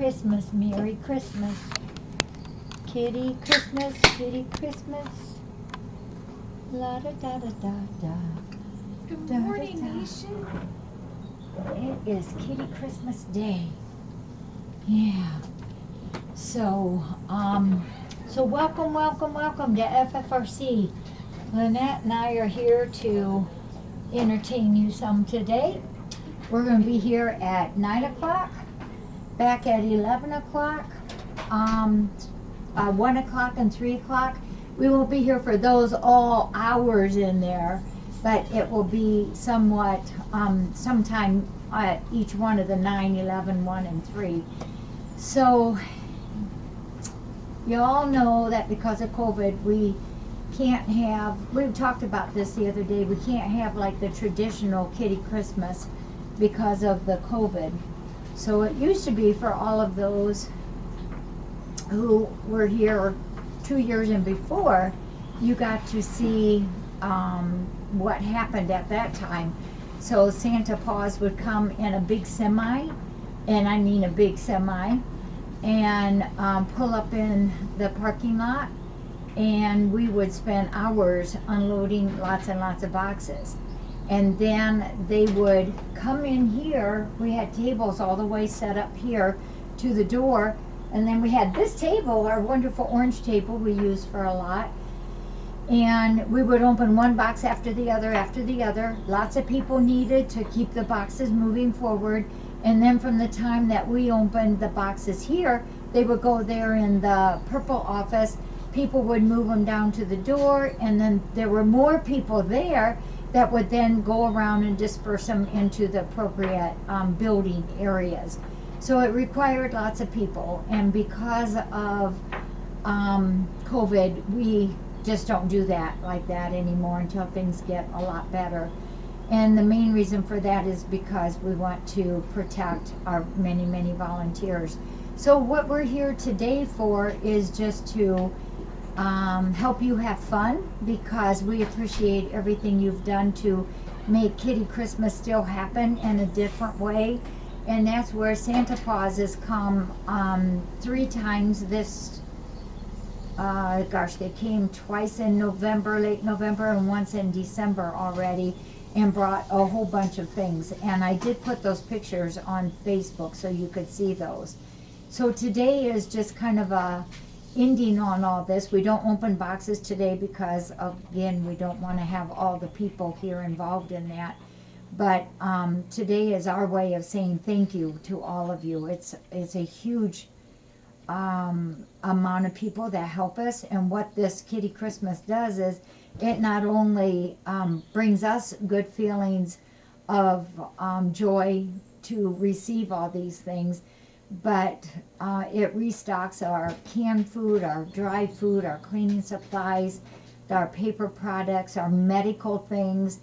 Christmas, Merry Christmas. Kitty Christmas, Kitty Christmas. La da da da da da. Good Da, morning, da, da. nation. It is Kitty Christmas Day. Yeah. So welcome, welcome, welcome to FFRC. Lynette and I are here to entertain you some today. We're going to be here at 9 o'clock, back at 11 o'clock, 1 o'clock and 3 o'clock. We won't be here for those all hours in there, but it will be somewhat, sometime at each one of the 9, 11, 1, and 3. So, you all know that because of COVID, we can't have, we talked about this the other day, we can't have like the traditional kitty Christmas because of the COVID. So it used to be for all of those who were here 2 years and before, you got to see what happened at that time. So Santa Claus would come in a big semi, and I mean a big semi, and pull up in the parking lot, and we would spend hours unloading lots and lots of boxes. And then they would come in here. We had tables all the way set up here to the door, and then we had this table, our wonderful orange table we use for a lot, and we would open one box after the other. Lots of people needed to keep the boxes moving forward, and then from the time that we opened the boxes here, they would go there in the purple office. People would move them down to the door, and then there were more people there that would then go around and disperse them into the appropriate building areas. So it required lots of people, and because of COVID, we just don't do that like that anymore until things get a lot better. And the main reason for that is because we want to protect our many, many volunteers. So what we're here today for is just to help you have fun, because we appreciate everything you've done to make Kitty Christmas still happen in a different way. And that's where Santa Claus has come 3 times this, they came twice in November, late November, and once in December already, and brought a whole bunch of things. And I did put those pictures on Facebook so you could see those. So today is just kind of a ending on all this. We don't open boxes today because, again, we don't want to have all the people here involved in that. But today is our way of saying thank you to all of you. It's a huge amount of people that help us, and what this Kitty Christmas does is it not only brings us good feelings of joy to receive all these things, but it restocks our canned food, our dry food, our cleaning supplies, our paper products, our medical things.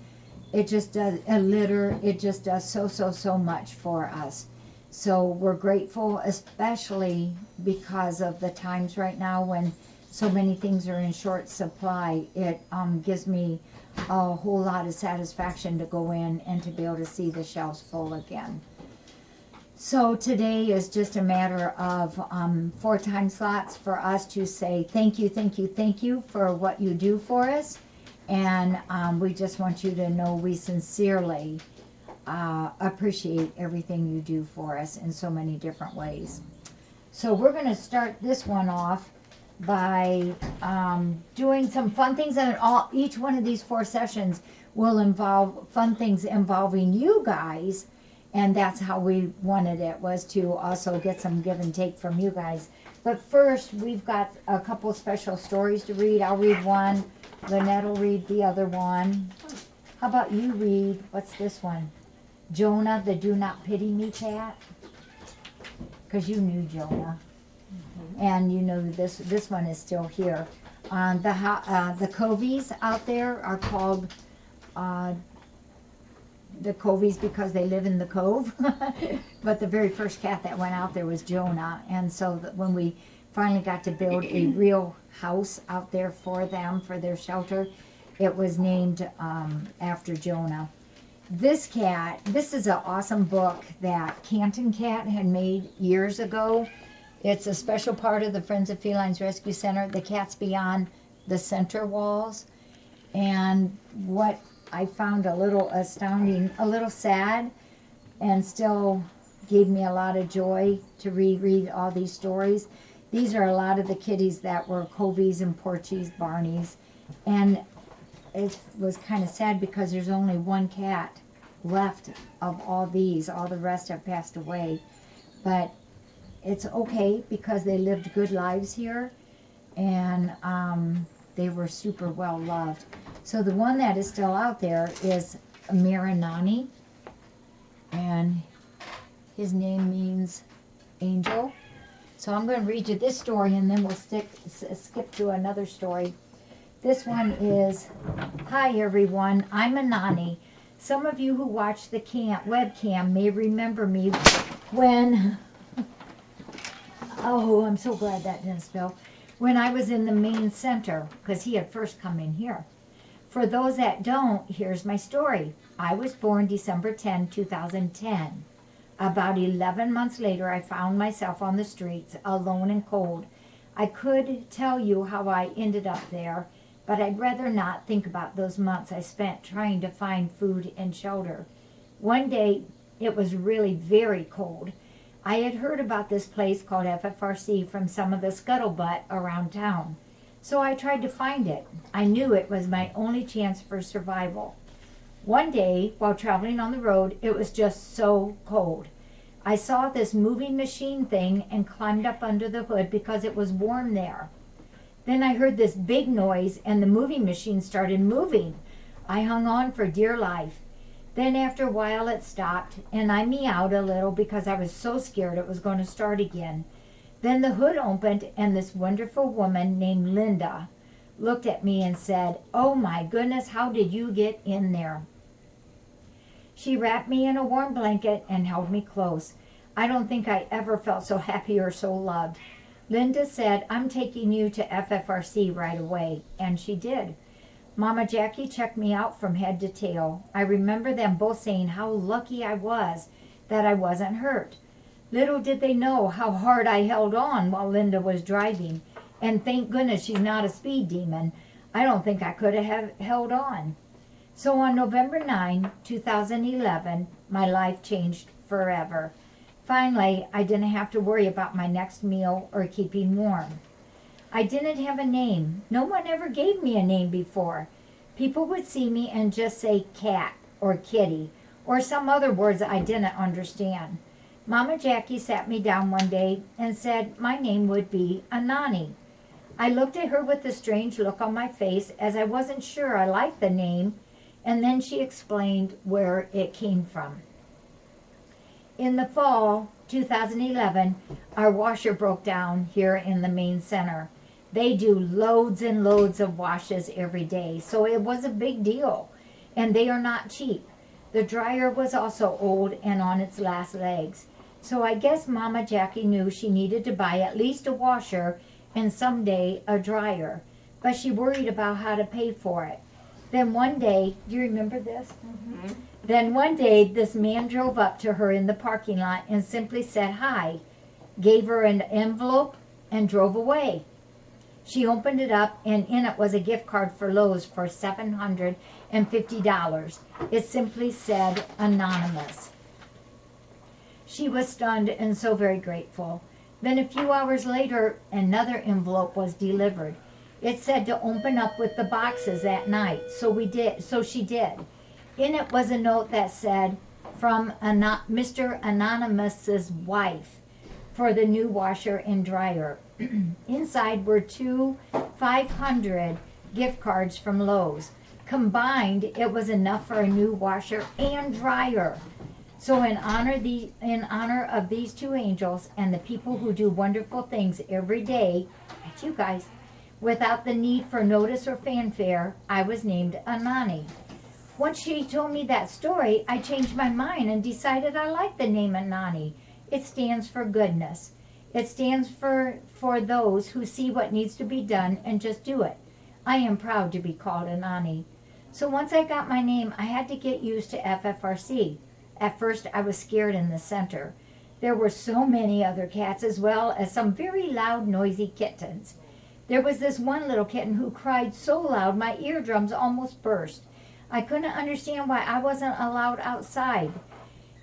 It just does a litter. It just does so much for us. So we're grateful, especially because of the times right now when so many things are in short supply. It gives me a whole lot of satisfaction to go in and to be able to see the shelves full again. So today is just a matter of 4 time slots for us to say thank you, thank you, thank you for what you do for us. And we just want you to know we sincerely appreciate everything you do for us in so many different ways. So we're going to start this one off by doing some fun things, and each one of these 4 sessions will involve fun things involving you guys, and that's how we wanted it, was to also get some give and take from you guys. But first, we've got a couple special stories to read. I'll read one, Lynette will read the other one. How about you read, what's this one? Jonah, the Do Not Pity Me cat, because you knew Jonah. And you know this one is still here. The Coves out there are called the Coves because they live in the Cove. But the very first cat that went out there was Jonah. And so when we finally got to build a real house out there for them, for their shelter, it was named after Jonah. this cat, this is an awesome book that Canton Cat had made years ago. It's a special part of the Friends of Felines Rescue Center, The Cats Beyond the Center Walls. And what I found a little astounding, a little sad, and still gave me a lot of joy to reread all these stories. These are a lot of the kitties that were Covies and Porchies, Barneys. And it was kind of sad because there's only one cat left of all these. All the rest have passed away. But it's okay because they lived good lives here, and they were super well loved. So the one that is still out there is Anani, and his name means angel. So I'm going to read you this story, and then we'll skip to another story. This one is, hi everyone, I'm Anani. Some of you who watch the webcam may remember me when, oh, I'm so glad that didn't spill, when I was in the main center, because he had first come in here. For those that don't, here's my story. I was born December 10, 2010. About 11 months later, I found myself on the streets, alone and cold. I could tell you how I ended up there, but I'd rather not think about those months I spent trying to find food and shelter. One day, it was really very cold. I had heard about this place called FFRC from some of the scuttlebutt around town, so I tried to find it. I knew it was my only chance for survival. One day, while traveling on the road, it was just so cold. I saw this moving machine thing and climbed up under the hood because it was warm there. Then I heard this big noise and the moving machine started moving. I hung on for dear life. Then after a while it stopped and I meowed a little because I was so scared it was going to start again. Then the hood opened and this wonderful woman named Linda looked at me and said, "Oh my goodness, how did you get in there?" She wrapped me in a warm blanket and held me close. I don't think I ever felt so happy or so loved. Linda said, "I'm taking you to FFRC right away," and she did. Mama Jackie checked me out from head to tail. I remember them both saying how lucky I was that I wasn't hurt. Little did they know how hard I held on while Linda was driving, and thank goodness she's not a speed demon. I don't think I could have held on. So on November 9, 2011, my life changed forever. Finally, I didn't have to worry about my next meal or keeping warm. I didn't have a name. No one ever gave me a name before. People would see me and just say cat or kitty or some other words I didn't understand. Mama Jackie sat me down one day and said my name would be Anani. I looked at her with a strange look on my face as I wasn't sure I liked the name, and then she explained where it came from. In the fall 2011, our washer broke down here in the main center. They do loads and loads of washes every day, so it was a big deal, and they are not cheap. The dryer was also old and on its last legs, so I guess Mama Jackie knew she needed to buy at least a washer and someday a dryer, but she worried about how to pay for it. Then one day, do you remember this? Mm-hmm. Then one day, this man drove up to her in the parking lot and simply said hi, gave her an envelope, and drove away. She opened it up, and in it was a gift card for Lowe's for $750. It simply said, Anonymous. She was stunned and so very grateful. Then a few hours later, another envelope was delivered. It said to open up with the boxes that night, so she did. In it was a note that said, from Mr. Anonymous's wife, for the new washer and dryer. Inside were two 500 gift cards from Lowe's. Combined, it was enough for a new washer and dryer. So in honor of these two angels and the people who do wonderful things every day, that's you guys, without the need for notice or fanfare, I was named Anani. Once she told me that story, I changed my mind and decided I like the name Anani. It stands for goodness. It stands for those who see what needs to be done and just do it. I am proud to be called Anani. So once I got my name, I had to get used to FFRC. At first, I was scared in the center. There were so many other cats, as well as some very loud, noisy kittens. There was this one little kitten who cried so loud my eardrums almost burst. I couldn't understand why I wasn't allowed outside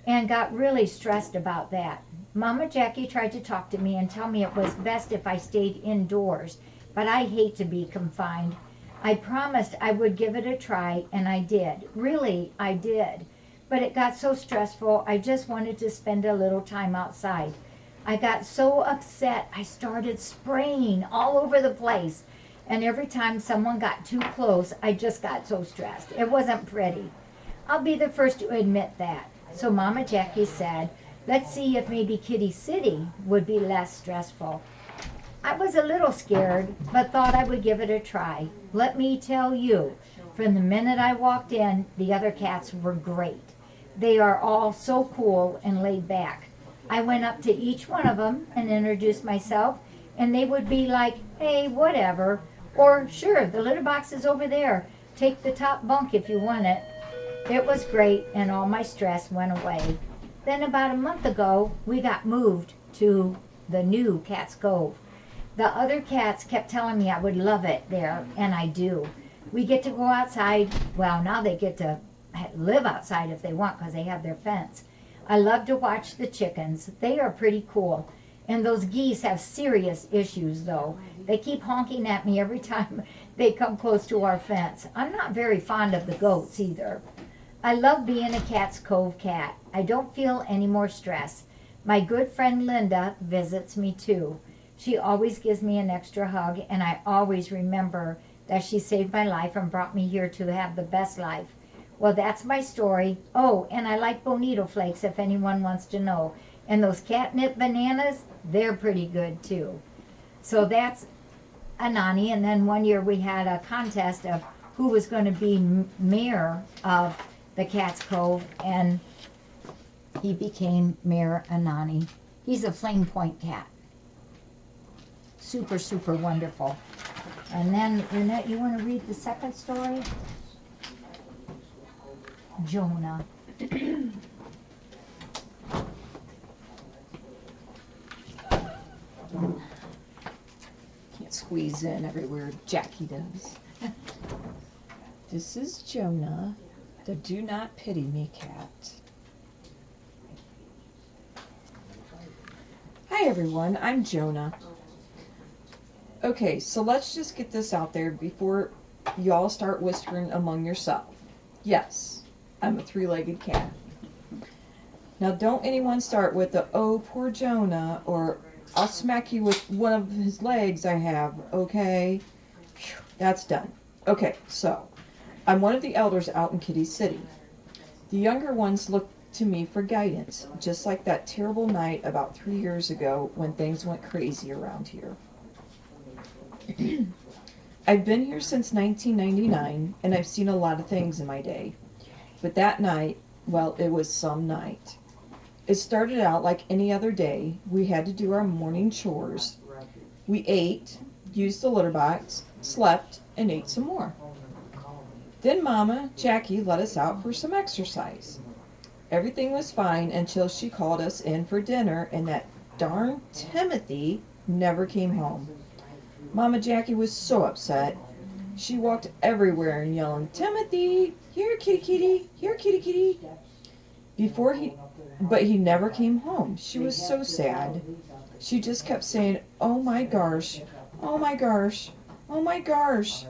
and got really stressed about that. Mama Jackie tried to talk to me and tell me it was best if I stayed indoors, but I hate to be confined. I promised I would give it a try, and I did. Really, I did. But it got so stressful, I just wanted to spend a little time outside. I got so upset, I started spraying all over the place. And every time someone got too close, I just got so stressed. It wasn't pretty. I'll be the first to admit that. So Mama Jackie said, let's see if maybe Kitty City would be less stressful. I was a little scared, but thought I would give it a try. Let me tell you, from the minute I walked in, the other cats were great. They are all so cool and laid back. I went up to each one of them and introduced myself, and they would be like, hey, whatever, or sure, the litter box is over there. Take the top bunk if you want it. It was great, and all my stress went away. Then about a month ago, we got moved to the new Cat's Cove. The other cats kept telling me I would love it there, and I do. We get to go outside. Well, now they get to live outside if they want because they have their fence. I love to watch the chickens. They are pretty cool. And those geese have serious issues, though. They keep honking at me every time they come close to our fence. I'm not very fond of the goats either. I love being a Cat's Cove cat. I don't feel any more stress. My good friend Linda visits me too. She always gives me an extra hug, and I always remember that she saved my life and brought me here to have the best life. Well, that's my story. Oh, and I like bonito flakes if anyone wants to know. And those catnip bananas, they're pretty good too. So that's Anani. And then one year we had a contest of who was going to be mayor of the Cat's Cove, and he became Mayor Anani. He's a flame point cat. Super, super wonderful. And then, Lynette, you want to read the second story? Jonah. Can't squeeze in everywhere Jackie does. This is Jonah, the Do Not Pity Me cat. Hi everyone, I'm Jonah. Okay, so let's just get this out there before y'all start whispering among yourself. Yes, I'm a three-legged cat. Now don't anyone start with the, oh, poor Jonah, or I'll smack you with one of his legs I have, okay? Whew, that's done. Okay, so I'm one of the elders out in Kitty City. The younger ones look to me for guidance, just like that terrible night about 3 years ago when things went crazy around here. I've been here since 1999, and I've seen a lot of things in my day. But that night, well, it was some night. It started out like any other day. We had to do our morning chores. We ate, used the litter box, slept, and ate some more. Then Mama Jackie let us out for some exercise. Everything was fine until she called us in for dinner, and that darn Timothy never came home. Mama Jackie was so upset. She walked everywhere and yelling, Timothy, here kitty kitty, here kitty kitty. But he never came home. She was so sad. She just kept saying, oh my gosh, oh my gosh, oh my gosh.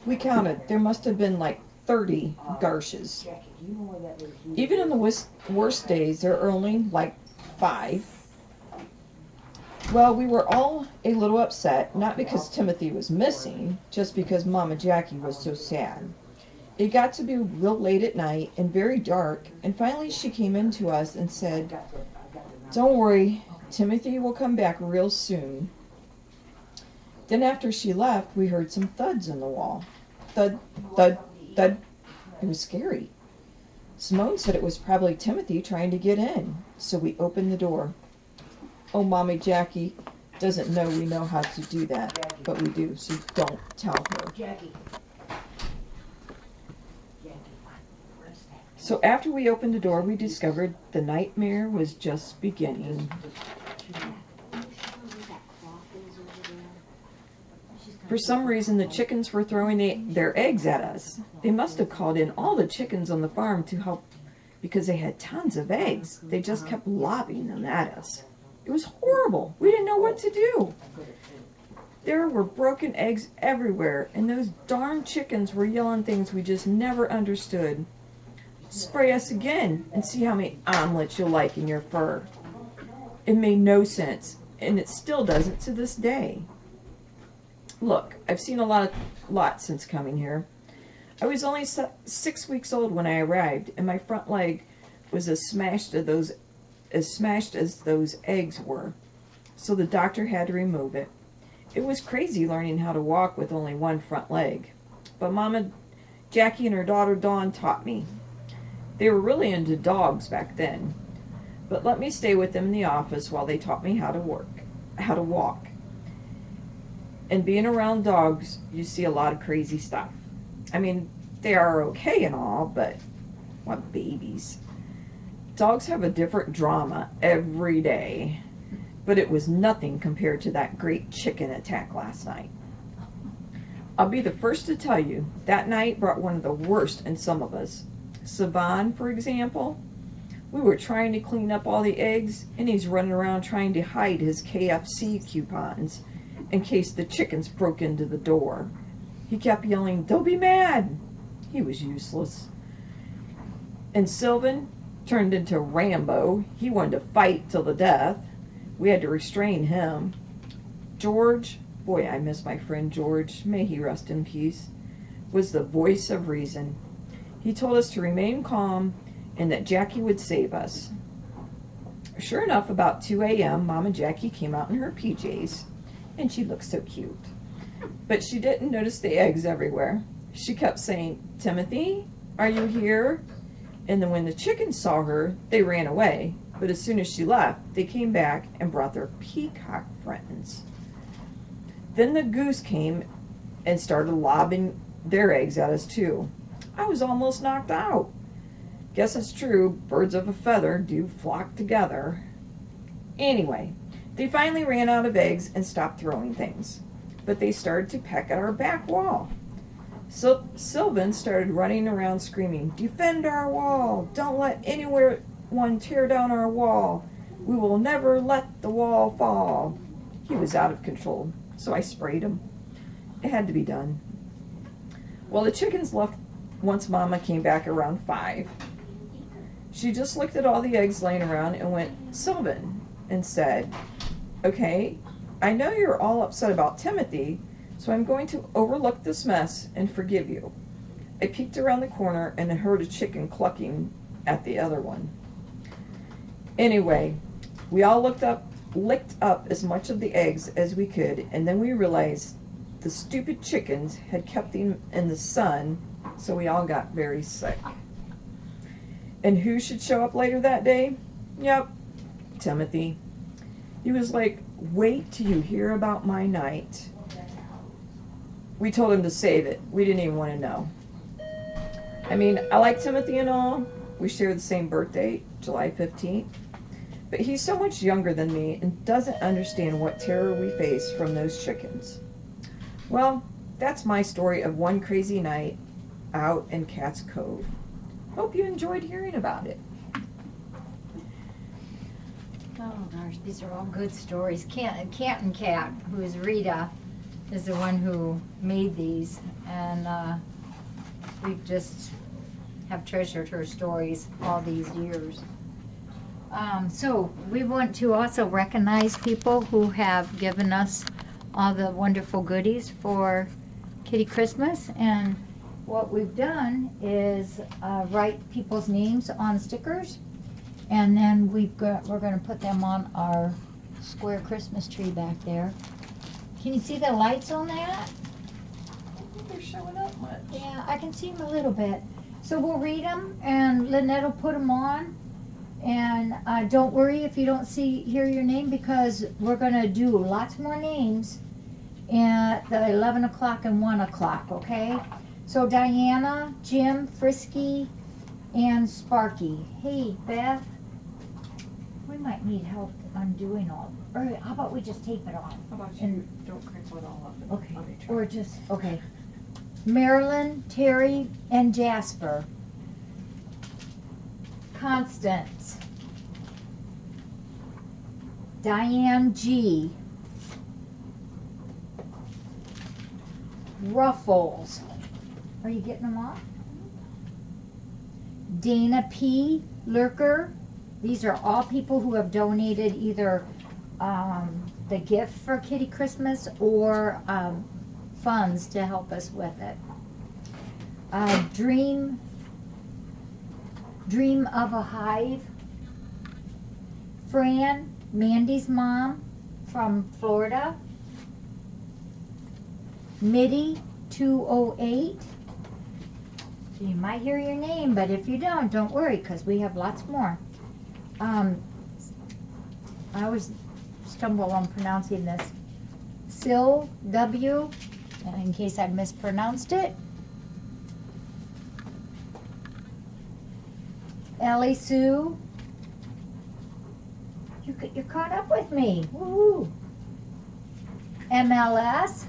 We counted. There must have been like 30 garshes. Even on the worst days, there are only like 5. Well, we were all a little upset, not because Timothy was missing, just because Mama Jackie was so sad. It got to be real late at night and very dark, and finally she came in to us and said, don't worry, Timothy will come back real soon. Then after she left, we heard some thuds in the wall. Thud, thud, thud. It was scary. Simone said it was probably Timothy trying to get in, so we opened the door. Oh, Mommy Jackie doesn't know we know how to do that, but we do, so don't tell her. So after we opened the door, we discovered the nightmare was just beginning. For some reason, the chickens were throwing their eggs at us. They must have called in all the chickens on the farm to help because they had tons of eggs. They just kept lobbing them at us. It was horrible. We didn't know what to do. There were broken eggs everywhere, and those darn chickens were yelling things we just never understood. Spray us again and see how many omelets you'll like in your fur. It made no sense, and it still doesn't to this day. Look, I've seen a lot since coming here. I was only 6 weeks old when I arrived, and my front leg was as smashed as those eggs were. So the doctor had to remove it. It was crazy learning how to walk with only one front leg. But Mama Jackie and her daughter Dawn taught me. They were really into dogs back then. But let me stay with them in the office while they taught me how to walk. And being around dogs, you see a lot of crazy stuff. I mean, they are okay and all, but what babies. Dogs have a different drama every day. But it was nothing compared to that great chicken attack last night. I'll be the first to tell you, that night brought one of the worst in some of us. Savan, for example, we were trying to clean up all the eggs, and he's running around trying to hide his KFC coupons in case the chickens broke into the door. He kept yelling, "Don't be mad!" He was useless. And Sylvan turned into Rambo. He wanted to fight till the death. We had to restrain him. George, boy, I miss my friend George, may he rest in peace, was the voice of reason. He told us to remain calm and that Jackie would save us. Sure enough, about 2 a.m., Mama Jackie came out in her PJs, and she looked so cute. But she didn't notice the eggs everywhere. She kept saying, "Timothy, are you here?" And then when the chickens saw her, they ran away. But as soon as she left, they came back and brought their peacock friends. Then the goose came and started lobbing their eggs at us too. I was almost knocked out. Guess it's true, birds of a feather do flock together. Anyway, they finally ran out of eggs and stopped throwing things. But they started to peck at our back wall. So Sylvan started running around screaming, "Defend our wall! Don't let anyone tear down our wall! We will never let the wall fall!" He was out of control, so I sprayed him. It had to be done. Well, the chickens left once Mama came back around 5. She just looked at all the eggs laying around and went, "Sylvan," and said, "Okay, I know you're all upset about Timothy, so I'm going to overlook this mess and forgive you." I peeked around the corner and I heard a chicken clucking at the other one. Anyway, we all licked up as much of the eggs as we could, and then we realized the stupid chickens had kept them in the sun, so we all got very sick. And who should show up later that day? Yep, Timothy. He was like, "Wait till you hear about my night." We told him to save it. We didn't even want to know. I mean, I like Timothy and all. We share the same birthday, July 15th. But he's so much younger than me and doesn't understand what terror we face from those chickens. Well, that's my story of one crazy night out in Cat's Cove. Hope you enjoyed hearing about it. Oh gosh, these are all good stories. Canton Cat, who is Rita, is the one who made these, and we just have treasured her stories all these years. So we want to also recognize people who have given us all the wonderful goodies for Kitty Christmas, and what we've done is write people's names on stickers, and then we're going to put them on our square Christmas tree back there. Can you see the lights on that? I don't think they're showing up much. Yeah, I can see them a little bit. So we'll read them, and Lynette will put them on. And don't worry if you don't hear your name, because we're going to do lots more names at the 11 o'clock and 1 o'clock, okay? So Diana, Jim, Frisky, and Sparky. Hey, Beth, we might need help undoing all. Or how about we just tape it off? How about you And don't crinkle it all up? And okay, I'll be trying. or just okay. Marilyn, Terry, and Jasper. Constance. Diane G. Ruffles. Are you getting them off? Dana P. Lurker. These are all people who have donated either the gift for Kitty Christmas or funds to help us with it. Dream of a Hive. Fran, Mandy's mom from Florida. Mitty 208. So you might hear your name, but if you don't worry, because we have lots more. I always stumble on pronouncing this. Sil W, in case I mispronounced it. Ellie Sue. You're caught up with me. Woo! MLS.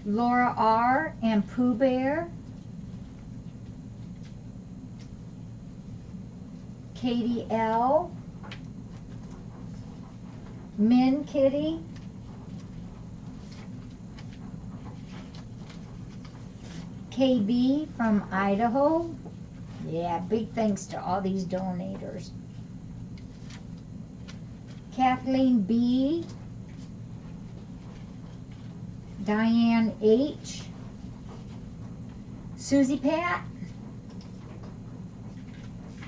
Laura R. and Pooh Bear. Katie L. Min Kitty. KB from Idaho. Yeah, big thanks to all these donators. Kathleen B. Diane H. Susie Pat.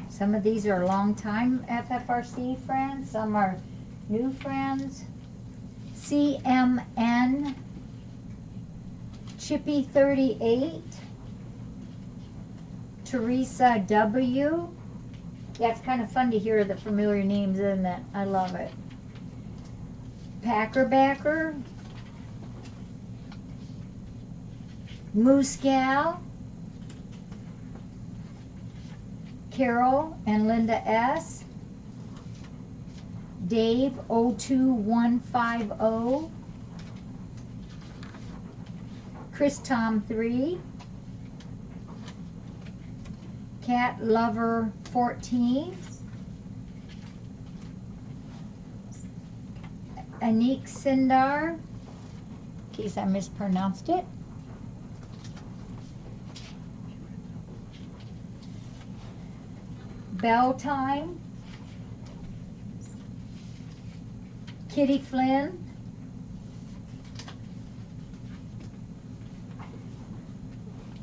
Some of these are longtime FFRC friends, some are new friends. CMN. Chippy 38. Teresa W. Yeah, it's kind of fun to hear the familiar names, isn't it? I love it. Packerbacker. Moose Gal. Carol and Linda S. Dave 02150. Chris Tom 3. Cat Lover 14. Anik Sindar, in case I mispronounced it. Bell Time. Kitty Flynn.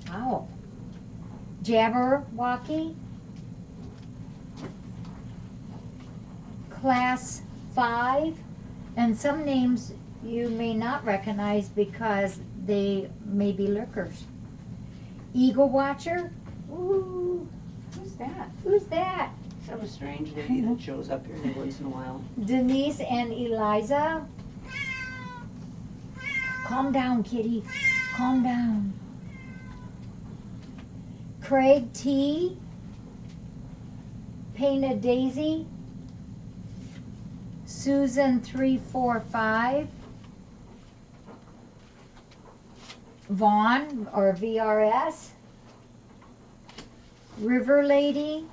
Wow. Jabberwocky. Class 5. And some names you may not recognize because they may be lurkers. Eagle Watcher. Ooh. Who's that? Who's that? Some strange lady that shows up here every once in a while. Denise and Eliza. Calm down, kitty. Calm down. Craig T. Painted Daisy. Susan 345. Vaughn or VRS. River Lady.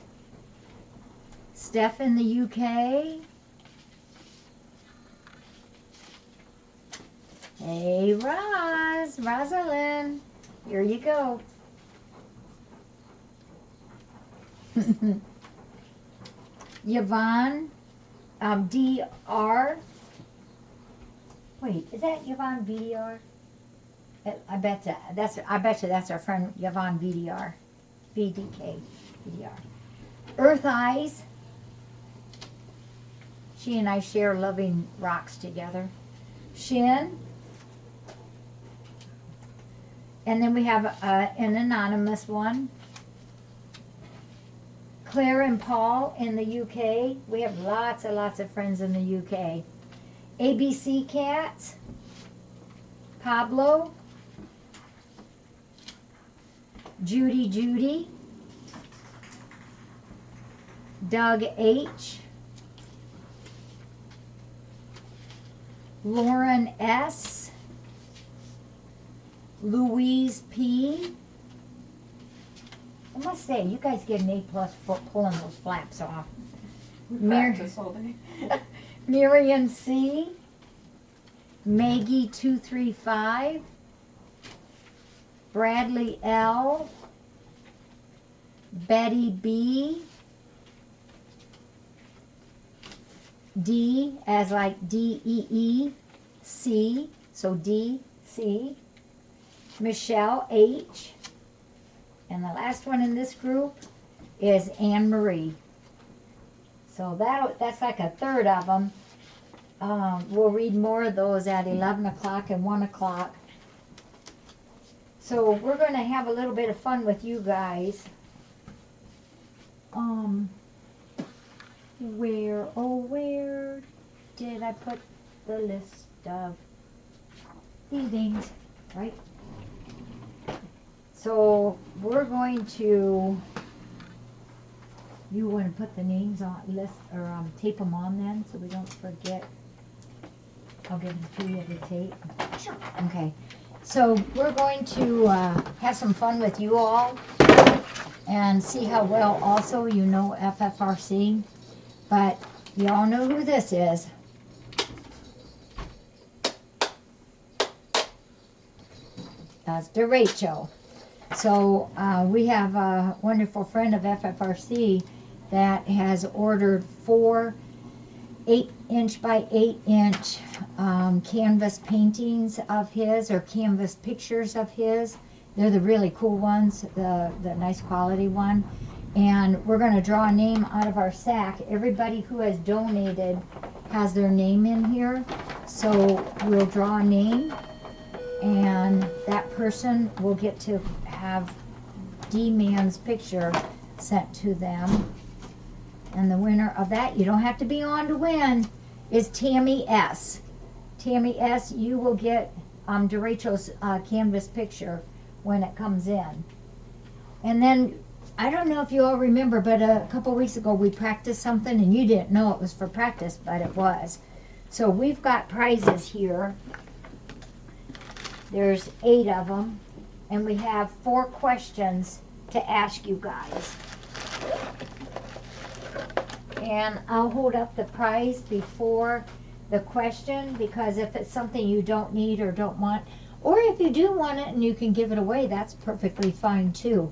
Steph in the UK. Hey, Rosalind, here you go. Yvonne, DR. Wait, is that Yvonne VDR? I bet that's our friend Yvonne VDR, VDK, VDR. Earth Eyes. She and I share loving rocks together. Shin. And then we have an anonymous one. Claire and Paul in the UK. We have lots of friends in the UK. ABC Cats. Pablo. Judy, Doug H, Lauren S, Louise P. I must say, you guys get an A+ for pulling those flaps off. Practice all day. Miriam C, Maggie 235, Bradley L, Betty B, D as like DEEC, so D, C, Michelle H, and the last one in this group is Anne Marie. So that's like a third of them. We'll read more of those at 11 o'clock and 1 o'clock. So we're going to have a little bit of fun with you guys. Where did I put the list of these names, right? So we're going to, you want to put the names on list or tape them on then so we don't forget. I'll give them to you to tape. Sure. Okay. So we're going to have some fun with you all and see how well also you know FFRC. But you all know who this is. That's Rachel. So we have a wonderful friend of FFRC that has ordered 4 8-inch by 8-inch canvas paintings of his, or canvas pictures of his. They're the really cool ones, the nice quality one. And we're going to draw a name out of our sack. Everybody who has donated has their name in here. So we'll draw a name, and that person will get to have D-Man's picture sent to them. And the winner of that, you don't have to be on to win, is Tammy S. Tammy S, you will get DeRachel's canvas picture when it comes in. And then, I don't know if you all remember, but a couple weeks ago we practiced something and you didn't know it was for practice, but it was. So we've got prizes here. There's 8 of them. And we have 4 questions to ask you guys. And I'll hold up the prize before the question, because if it's something you don't need or don't want, or if you do want it and you can give it away, that's perfectly fine too.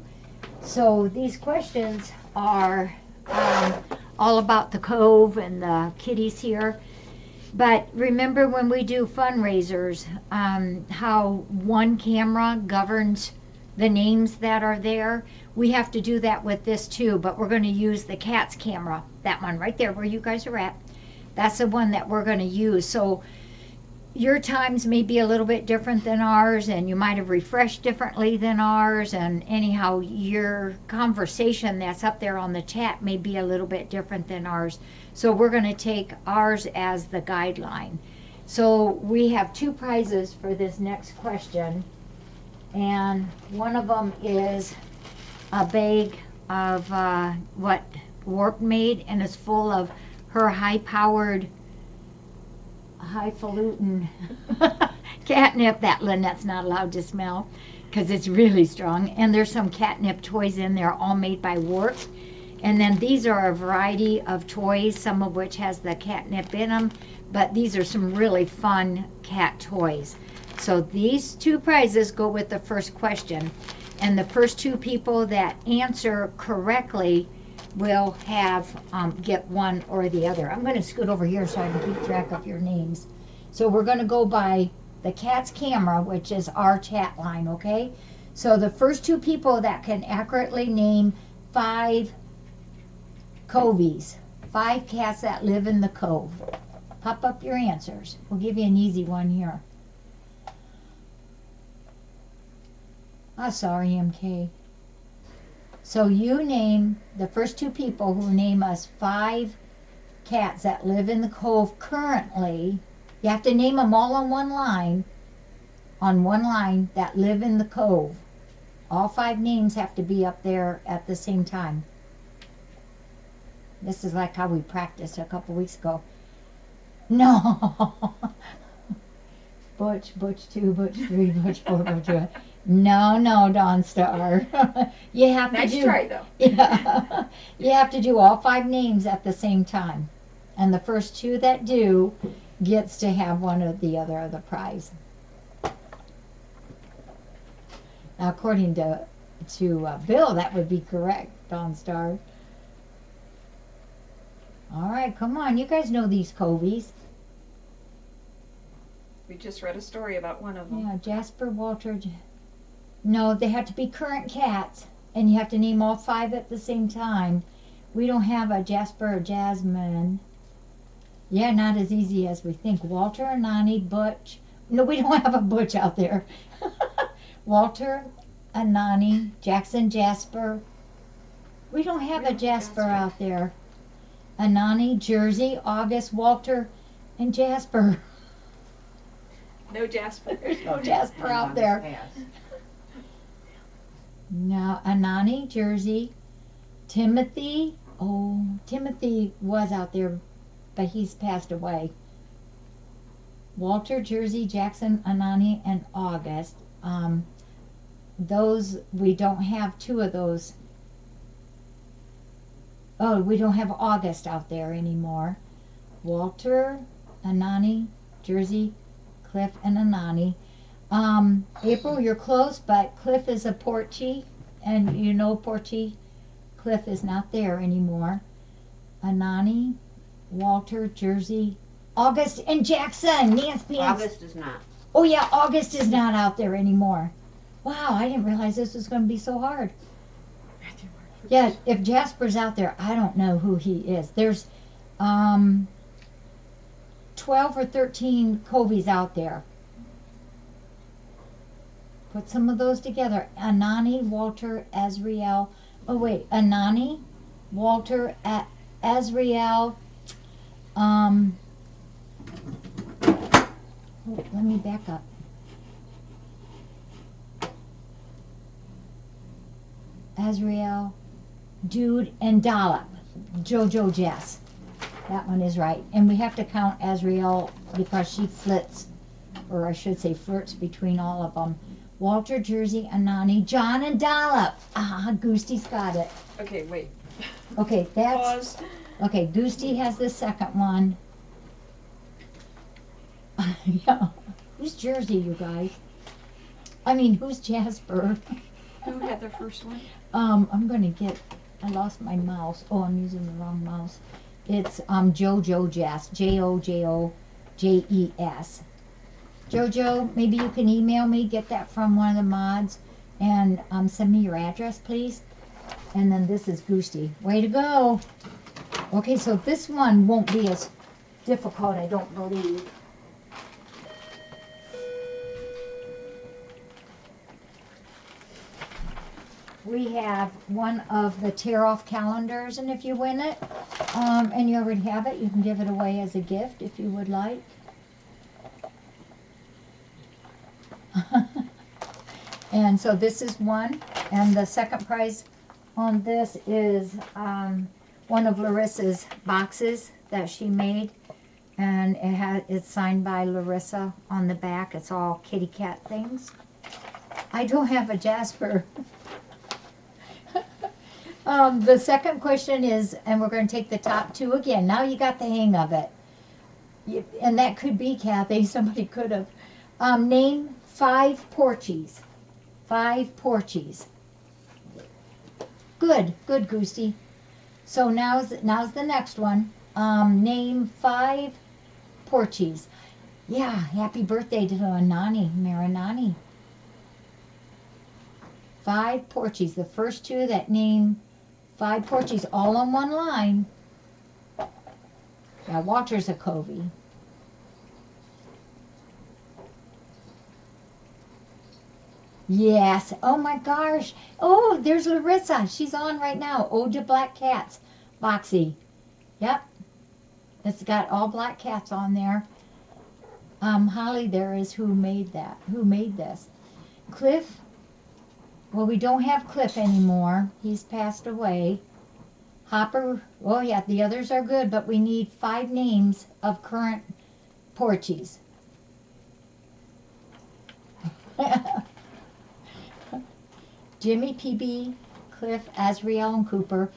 So these questions are all about the Cove and the kitties here. But remember when we do fundraisers, how one camera governs the names that are there? We have to do that with this too, but we're going to use the cat's camera, that one right there where you guys are at. That's the one that we're going to use. So your times may be a little bit different than ours, and you might have refreshed differently than ours, and anyhow, your conversation that's up there on the chat may be a little bit different than ours. So we're going to take ours as the guideline. So we have 2 prizes for this next question, and one of them is a bag of what Warp made, and it's full of her high-powered, highfalutin catnip that Lynette's not allowed to smell because it's really strong. And there's some catnip toys in there, all made by Warp. And then these are a variety of toys, some of which has the catnip in them, but these are some really fun cat toys. So these 2 prizes go with the first question, and the first 2 people that answer correctly will have get one or the other. I'm going to scoot over here so I can keep track of your names. So we're going to go by the cat's camera, which is our chat line, okay? So the first 2 people that can accurately name 5 Covies, 5 cats that live in the Cove. Pop up your answers. We'll give you an easy one here. Oh, sorry, MK. So you name the first 2 people who name us 5 cats that live in the Cove currently. You have to name them all on one line that live in the Cove. All 5 names have to be up there at the same time. This is like how we practiced a couple weeks ago. No. Butch, Butch 2, Butch 3, Butch 4, Butch 1. No, no, Dawn Star. You have to Nice do. try, though. Yeah. You have to do all 5 names at the same time. And the first 2 that do gets to have one or the other of the prize. Now, according to Bill, that would be correct, Dawn Star. All right, come on. You guys know these Covies. We just read a story about one of them. Yeah, Jasper, Walter. No, they have to be current cats, and you have to name all 5 at the same time. We don't have a Jasper or Jasmine. Yeah, not as easy as we think. Walter, Anani, Butch. No, we don't have a Butch out there. Walter, Anani, Jackson, Jasper. We don't have a Jasper out there. Anani, Jersey, August, Walter, and Jasper. No Jasper. There's no Jasper out there. Now, Anani, Jersey, Timothy. Oh, Timothy was out there, but he's passed away. Walter, Jersey, Jackson, Anani, and August. Those, we don't have 2 of those. Oh, we don't have August out there anymore. Walter, Anani, Jersey, Cliff, and Anani. April, you're close, but Cliff is a Porchy, and you know Porchy. Cliff is not there anymore. Anani, Walter, Jersey, August, and Jackson. Nancy. August is not. Oh yeah, August is not out there anymore. Wow, I didn't realize this was going to be so hard. Yeah, if Jasper's out there, I don't know who he is. There's 12 or 13 Covies out there. Put some of those together. Anani, Walter, Azriel. Oh wait, Anani, Walter, Azriel. Oh, let me back up. Azriel, Dude, and Dollop. Jojo Jess. That one is right. And we have to count Azriel because she flits, or I should say flirts between all of them. Walter, Jersey, Anani, John, and Dollop. Ah, Goostie's got it. Okay, wait. Okay, that's... Pause. Okay, Goostie has the second one. Yeah. Who's Jersey, you guys? I mean, who's Jasper? Who had the first one? I'm gonna get, I lost my mouse. Oh, I'm using the wrong mouse. It's Jojo Jess, Jojojes. Jojo, maybe you can email me, get that from one of the mods, and send me your address, please. And then this is Goostie. Way to go. Okay, so this one won't be as difficult, I don't believe. We have one of the tear-off calendars, and if you win it, and you already have it, you can give it away as a gift if you would like. And so this is one, and the second prize on this is one of Larissa's boxes that she made, and it's signed by Larissa on the back. It's all kitty cat things. I don't have a Jasper. The second question is, and we're going to take the top 2 again. Now you got the hang of it. And that could be Kathy. Somebody could have. Name 5 Porchies. 5 Porchies. Good, good, Goosey. So now's the next one. Name 5 Porchies. Yeah, happy birthday to Anani, Marinani. 5 Porchies. The first 2 that name 5 Porchies, all on one line. Yeah, Walter's a Covey. Yes. Oh my gosh. Oh, there's Larissa. She's on right now. Ode to Black Cats. Boxy. Yep. It's got all black cats on there. Holly there is who made that. Who made this. Cliff Well, we don't have Cliff anymore. He's passed away. Hopper, oh yeah, the others are good, but we need 5 names of current Porchies. Jimmy, PB, Cliff, Azrael, and Cooper.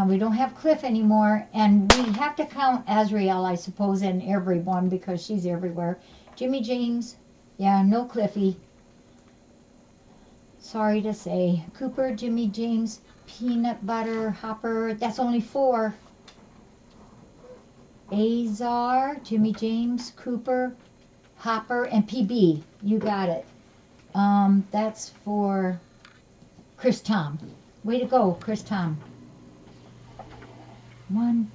We don't have Cliff anymore, and we have to count Azrael, I suppose, in everyone because she's everywhere. Jimmy, James, yeah, no Cliffy. Sorry to say. Cooper, Jimmy, James, Peanut Butter, Hopper, that's only 4. Azar, Jimmy, James, Cooper, Hopper, and PB. You got it. That's for Chris Tom. Way to go, Chris Tom. 1.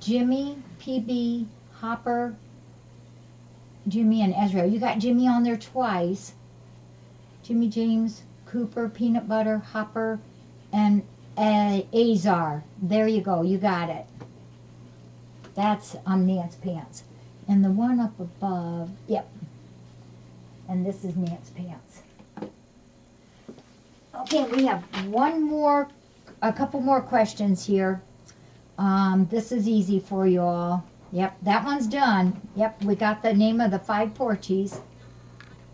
Jimmy, PB, Hopper, Jimmy, and Ezra. You got Jimmy on there twice. Jimmy, James, Cooper, Peanut Butter, Hopper, and Azar. There you go. You got it. That's Nance Pants. And the one up above, yep. And this is Nance Pants. Okay, we have a couple more questions here. This is easy for you all. Yep, that one's done. Yep, we got the name of the 5 Porchies.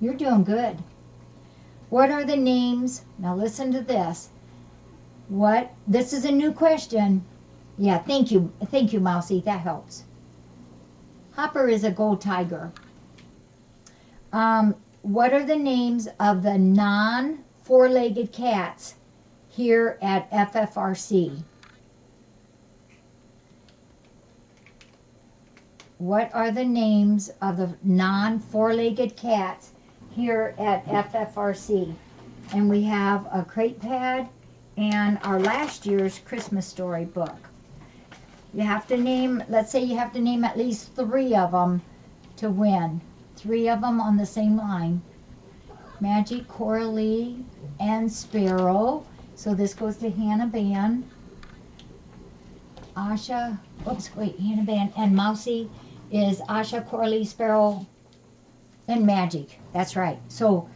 You're doing good. What are the names? Now listen to this. This is a new question. Yeah, thank you, Mousy. That helps. Hopper is a gold tiger. What are the names of the non-4-legged cats here at FFRC? What are the names of the non-4-legged cats here at FFRC? And we have a crate pad and our last year's Christmas story book. You have to name, let's say you have to name at least 3 of them to win. 3 of them on the same line. Magic, Coralie, and Sparrow. So this goes to Hannah Ban. Asha, Hannah Ban and Mousy is Asha, Coralie, Sparrow, and Magic. That's right. So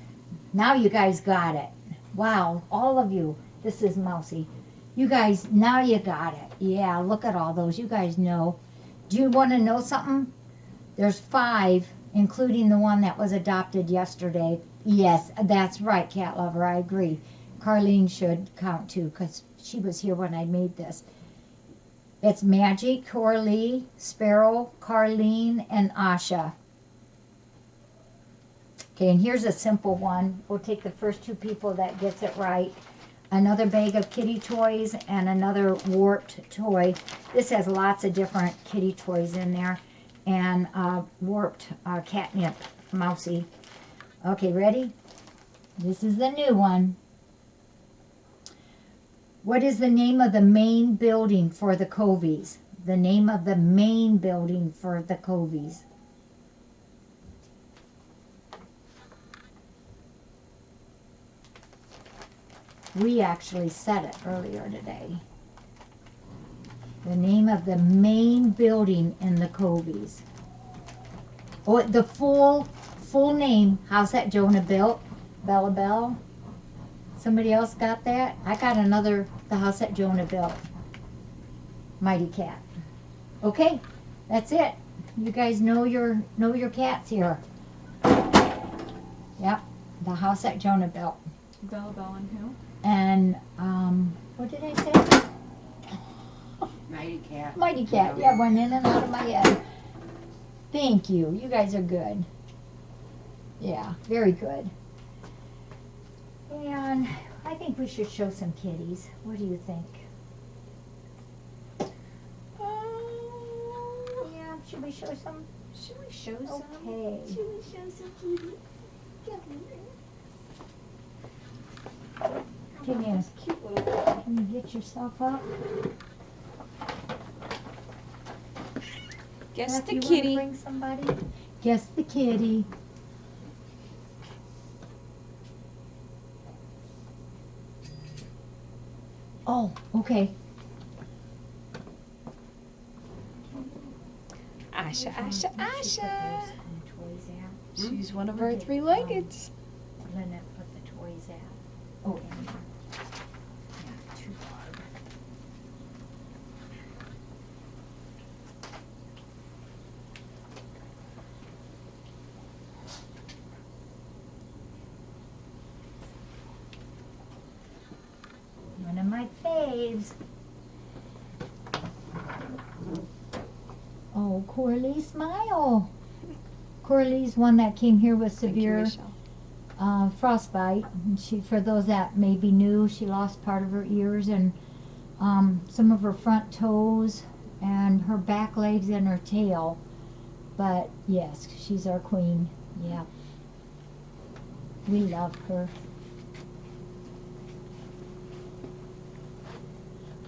now you guys got it. Wow, all of you. This is Mousy. You guys, now you got it. Yeah, look at all those. You guys know. Do you want to know something? There's 5, including the one that was adopted yesterday. Yes, that's right, Cat Lover. I agree. Carlene should count too, because she was here when I made this. It's Magic, Coralie, Sparrow, Carlene, and Asha. Okay, and here's a simple one. We'll take the first 2 people that gets it right. Another bag of kitty toys and another warped toy. This has lots of different kitty toys in there. And warped catnip, Mousy. Okay, ready? This is the new one. What is the name of the main building for the Covies? The name of the main building for the Covies. We actually said it earlier today. The name of the main building in the Covies. Oh, the full name. House that Jonah built. Bella Bell. Somebody else got that? I got another. The house that Jonah built. Mighty Cat. Okay, that's it. You guys know your cats here. Yep, the house that Jonah built. Bella Bell and who? And what did I say? Mighty Cat. Mighty Cat. Yeah, went in and out of my head. Thank you. You guys are good. Yeah, very good. And I think we should show some kitties. What do you think? Yeah, should we show some? Should we show some? Okay. Should we show some kitty? Can you, Cute little. can you get yourself up? Guess Beth, the you wanna kitty. Bring somebody. Guess the kitty. Oh, okay. Asha, Asha, We should put Asha. those toys out. She's one of our 3-leggeds. Lynette put the toys out. Oh, and, yeah, to Barb. One of my faves. Oh, Coralie, smile. Coralie's one that came here with Thank you, severe Michelle. frostbite. And she, for those that may be new, she lost part of her ears and some of her front toes and her back legs and her tail. But yes, she's our queen. Yeah. We love her.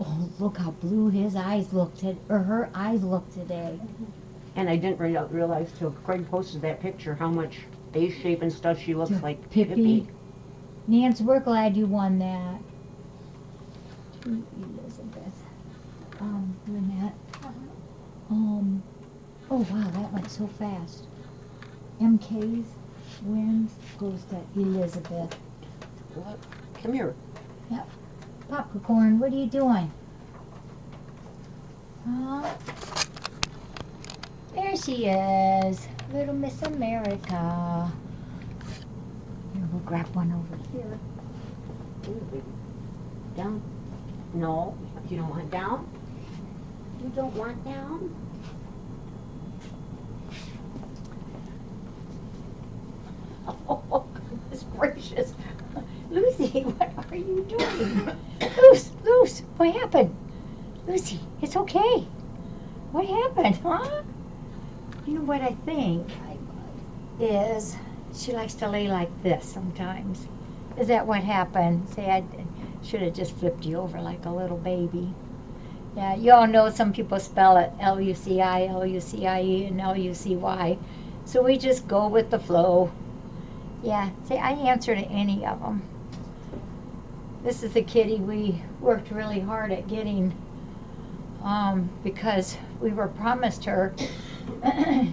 Oh, look how blue his eyes looked or her eyes look today. And I didn't realize till Craig posted that picture how much face shape and stuff she looks like Pippi. Nance, we're glad you won that. To Elizabeth. Lynette. Oh wow, that went so fast. MK's wins goes to Elizabeth. What? Come here. Popcorn, what are you doing? There she is, little Miss America. Here, we'll grab one over here. Ooh, baby. Down. No, you don't want down? You don't want down? Oh, goodness gracious. Lucy, what are you doing? Luce, what happened? Lucy, it's okay. What happened, huh? You know what I think is she likes to lay like this sometimes. Is that what happened? Say, I should have just flipped you over like a little baby. Yeah, you all know some people spell it L-U-C-I, L-U-C-I-E, and L-U-C-Y. So we just go with the flow. Yeah, say, I answer to any of them. This is a kitty we worked really hard at getting because we were promised her. Do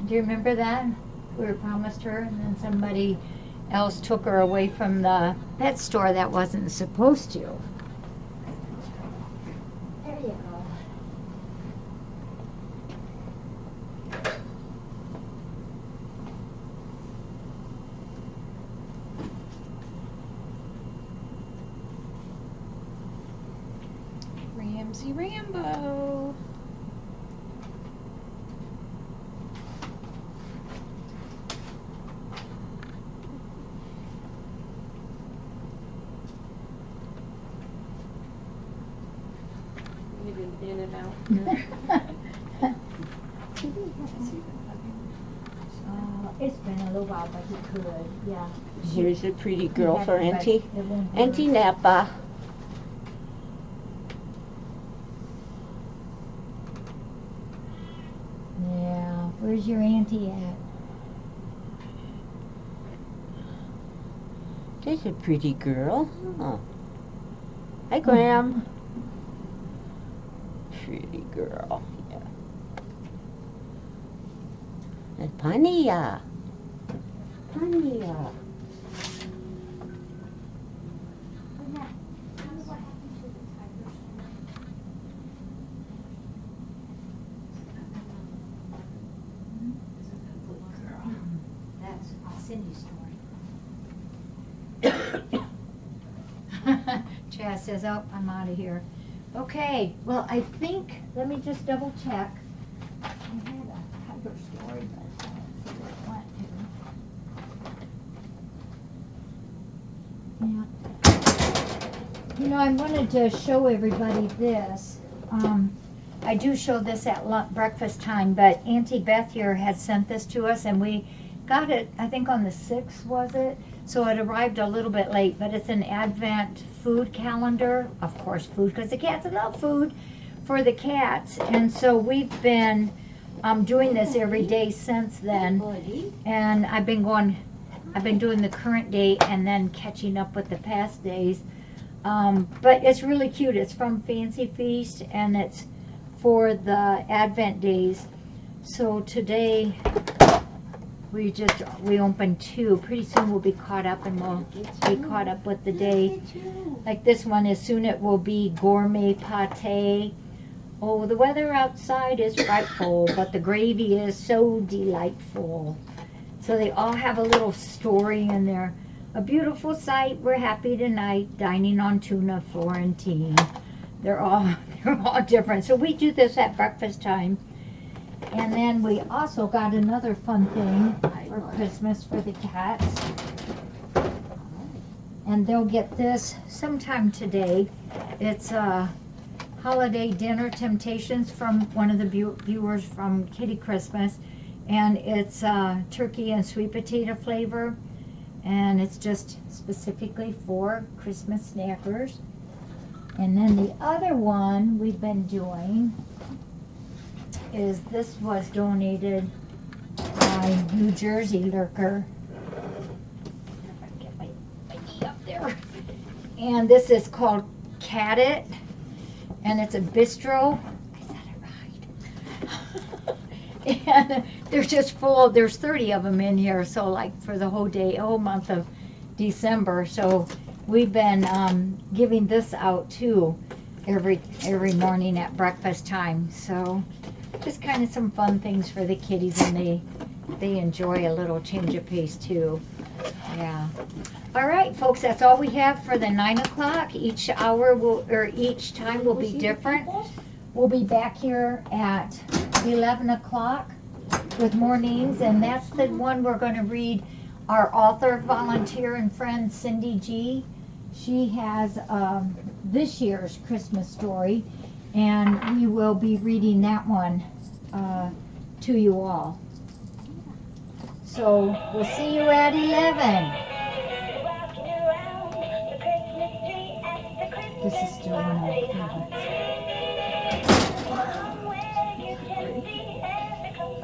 you remember that? We were promised her and then somebody else took her away from the pet store that wasn't supposed to. There you go. Ramsey Rambo. In and out. It's been a little while, but he could, yeah. Here's a pretty girl He for had- Auntie. but it won't Auntie hurt. Napa. Yeah, where's your auntie at? There's a pretty girl. Oh. Hi, Graham. Pretty girl. Yeah. And Pania. Pania. That's Cindy's story. Chaz says, oh, I'm out of here. Okay, well, I think, let me just double check. I had a tiger story, but I don't see where it went to. Yeah. You know, I wanted to show everybody this. I do show this at breakfast time, but Auntie Beth here had sent this to us, and we got it, I think on the 6th, was it? So it arrived a little bit late, but it's an Advent food calendar. Of course, food, because the cats love food for the cats. And so we've been doing this every day since then. And I've been doing the current day and then catching up with the past days. But it's really cute. It's from Fancy Feast, and it's for the Advent days. So today, we opened 2. Pretty soon we'll be caught up and we'll be caught up with the day. Like this one, as soon it will be gourmet pate. Oh, the weather outside is frightful, but the gravy is so delightful. So they all have a little story in there. A beautiful sight, we're happy tonight, dining on tuna, Florentine. They're all different. So we do this at breakfast time. And then we also got another fun thing for Christmas for the cats. And they'll get this sometime today. It's holiday dinner temptations from one of the viewers from Kitty Christmas. And it's turkey and sweet potato flavor. And it's just specifically for Christmas snackers. And then the other one we've been doing is this was donated by New Jersey Lurker. If I can get my knee up there. And this is called Cat It. And it's a bistro. I said it right. And they're just full. There's 30 of them in here. So like for the whole day, whole month of December. So we've been giving this out too every morning at breakfast time. So just kind of some fun things for the kitties, and they enjoy a little change of pace too. Yeah. All right, folks, that's all we have for the 9 o'clock. Each hour each time will be different. We'll be back here at 11 o'clock with more names, and that's the one we're going to read. Our author, volunteer, and friend Cindy G. She has this year's Christmas story, and we will be reading that one to you all. So we'll see you at 11. This is still one of my favorites.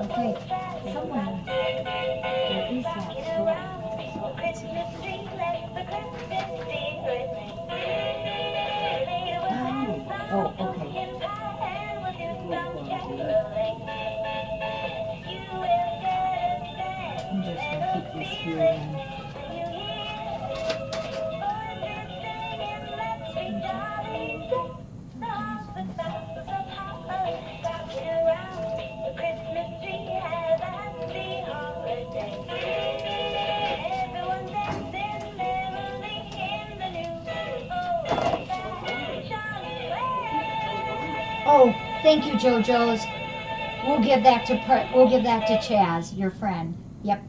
Okay, somewhere there is that story. Oh, okay. I'm just going to keep this here then. Oh, thank you, JoJo's. We'll give that to Chaz, your friend. Yep.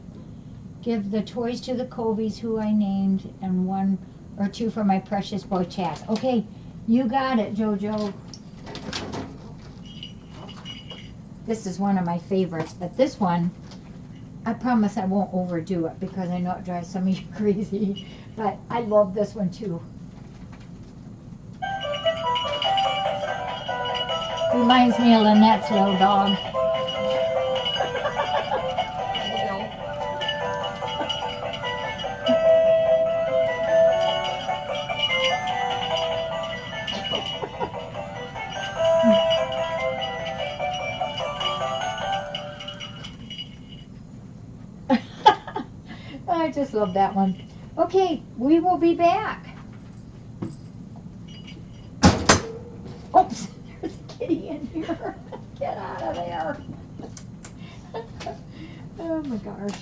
Give the toys to the Covies who I named, and 1 or 2 for my precious boy Chaz. Okay, you got it, JoJo. This is one of my favorites, but this one, I promise I won't overdo it because I know it drives some of you crazy. But I love this one too. Reminds me of Lynette's little dog. I just love that one. Okay, we will be back. Oops, there's a kitty in here. Get out of there. Oh my gosh.